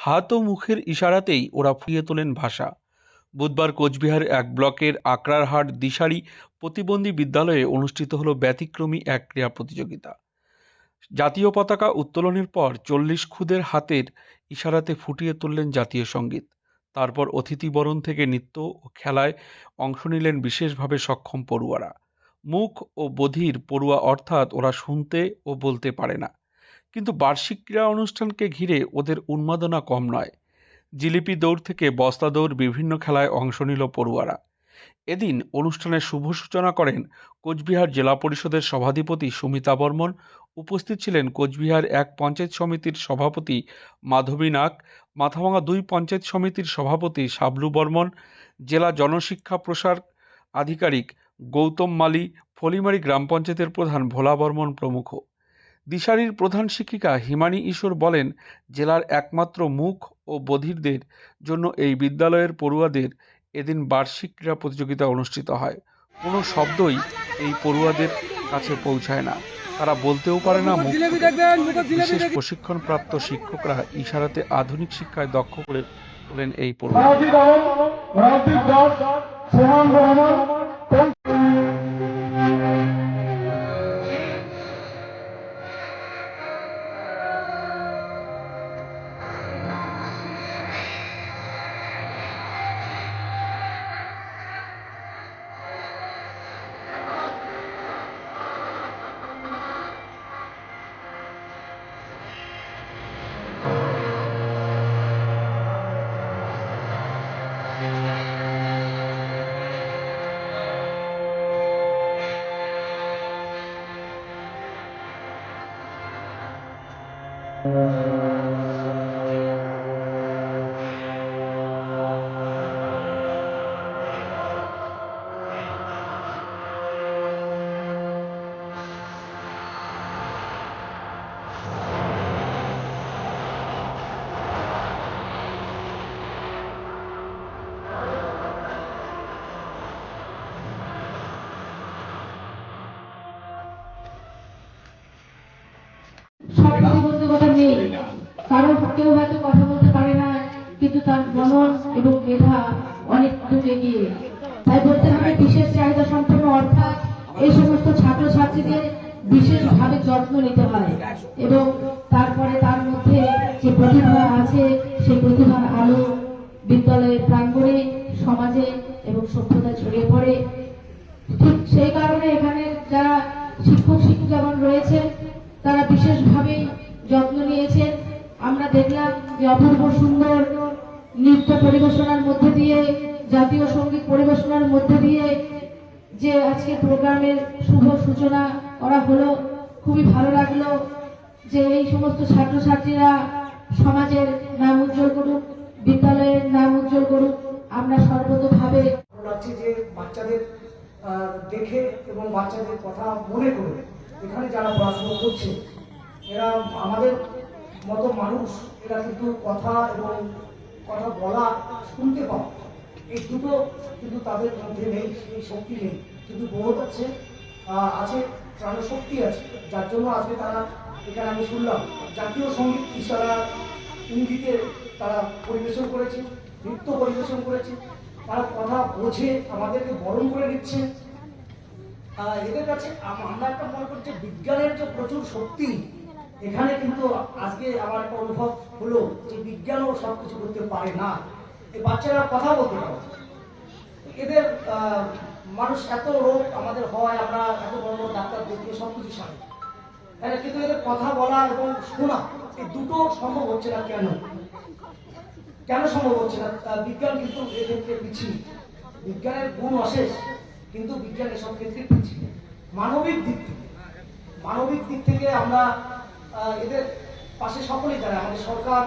হাত ও মুখের ইশারাতেই ওরা ফুটিয়ে তোলেন ভাষা। বুধবার কোচবিহার এক ব্লকের আকরারহাট দিশারি প্রতিবন্ধী বিদ্যালয়ে অনুষ্ঠিত হলো ব্যতিক্রমী এক ক্রীড়া প্রতিযোগিতা। জাতীয় পতাকা উত্তোলনের পর 40 খুদের হাতের ইশারাতে ফুটিয়ে তুললেন জাতীয় সঙ্গীত। তারপর অতিথিবরণ থেকে নৃত্য ও খেলায় অংশ নিলেন বিশেষভাবে সক্ষম পড়ুয়ারা। মুখ ও বধির পড়ুয়া, অর্থাৎ ওরা শুনতে ও বলতে পারে না, কিন্তু বার্ষিক ক্রীড়া অনুষ্ঠানকে ঘিরে ওদের উন্মাদনা কম নয়। জিলিপি দৌড় থেকে বস্তা দৌড়, বিভিন্ন খেলায় অংশ নিল পড়ুয়ারা। এদিন অনুষ্ঠানের শুভ সূচনা করেন কোচবিহার জেলা পরিষদের সভাধিপতি সুমিতা বর্মন। উপস্থিত ছিলেন কোচবিহার 1 পঞ্চায়েত সমিতির সভাপতি মাধবী নাগ, মাথাভাঙা 2 পঞ্চায়েত সমিতির সভাপতি শাবলু বর্মন, জেলা জনশিক্ষা প্রসার আধিকারিক গৌতম মালি, ফলিমারি গ্রাম পঞ্চায়েতের প্রধান ভোলা বর্মন প্রমুখ। দিশারির প্রধান শিক্ষিকা হিমানী ঈশ্বর বলেন, জেলার একমাত্র মুখ ও বধিরদের জন্য এই বিদ্যালয়ের পড়ুয়াদের এদিন বার্ষিক ক্রীড়া প্রতিযোগিতা অনুষ্ঠিত হয়। কোনো শব্দই এই পড়ুয়াদের কাছে পৌঁছায় না, তারা বলতেও পারে না মুখ। বিশেষ প্রশিক্ষণপ্রাপ্ত শিক্ষকরা ইশারাতে আধুনিক শিক্ষায় দক্ষ করে তোলেন এই পড়ুয়া। সব প্রতিবন্ধকতা নেই, কারণ কেউ হয়তো কথা বলতে পারে না, কিন্তু তার মনন এবং মেধা অনেক দূর এগিয়ে। তাই বলতে হবে বিশেষ চাহিদা সম্পন্ন, অর্থাৎ এই সমস্ত ছাত্রছাত্রীদের বিশেষভাবে যত্ন নিতে হয় এবং তারপরে তার মধ্যে যে প্রতিভা আছে সেই প্রতিভার আলো বিদ্যালয়ের প্রাঙ্গণে, সমাজে এবং সভ্যতায় ছড়িয়ে পড়ে। ঠিক সেই কারণে এখানে যারা শিক্ষক শিক্ষিকাগণ রয়েছে তারা বিশেষভাবে যত্ন নিয়েছেন। আমরা দেখলাম যে অপূর্ব সুন্দর নৃত্য পরিবেশনার মধ্যে দিয়ে, জাতীয় সঙ্গীত পরিবেশনার মধ্যে দিয়ে যে আজকে প্রোগ্রামের শুভ সূচনা করা হলো। খুবই ভালো লাগলো যে এই সমস্ত ছাত্রছাত্রীরা সমাজের নাম উজ্জ্বল করুক, বিদ্যালয়ের নাম উজ্জ্বল করুক। আমরা সর্বতোভাবে যে বাচ্চাদের দেখে এবং বাচ্চাদের কথা মনে করে এখানে যারা পড়াশোনা করছে, এরা আমাদের মতো মানুষ, এরা কিন্তু কথা এবং কথা বলা, শুনতে পাওয়া, এই দুটো কিন্তু তাদের মধ্যে নেই, এই শক্তি নেই। কিন্তু বোধ আছে, প্রাণশক্তি আছে, যার জন্য আজকে তারা এখানে, আমি শুনলাম, জাতীয় সঙ্গীত ইশারা ইঙ্গিতে তারা পরিবেশন করেছে, নৃত্য পরিবেশন করেছে, তারা কথা বোঝে, আমাদেরকে বরণ করে নিচ্ছে। এদের কাছে আমরা একটা মনে করছি বিজ্ঞানের যে প্রচুর শক্তি, এখানে কিন্তু আজকে আমার একটা অনুভব হলো যে বিজ্ঞানও সবকিছু করতে পারে না, এই বাচ্চারা কথা বলতে পারে। এদের মানুষ এত রোগ আমাদের হয়, আমরা এত বড় বড় ডাক্তার দেখিয়ে সবকিছু সারি, কিন্তু এদের কথা বলা এবং শোনা, এই দুটো সম্ভব হচ্ছে না। কেন সম্ভব হচ্ছে না? বিজ্ঞান কিন্তু এক্ষেত্রে পিছিয়ে, বিজ্ঞানের গুণ অশেষ, কিন্তু বিজ্ঞান এসব ক্ষেত্রে পিছিয়ে। মানবিক দিক থেকে আমরা এদের পাশে সকলেই দাঁড়ায়। আমাদের সরকার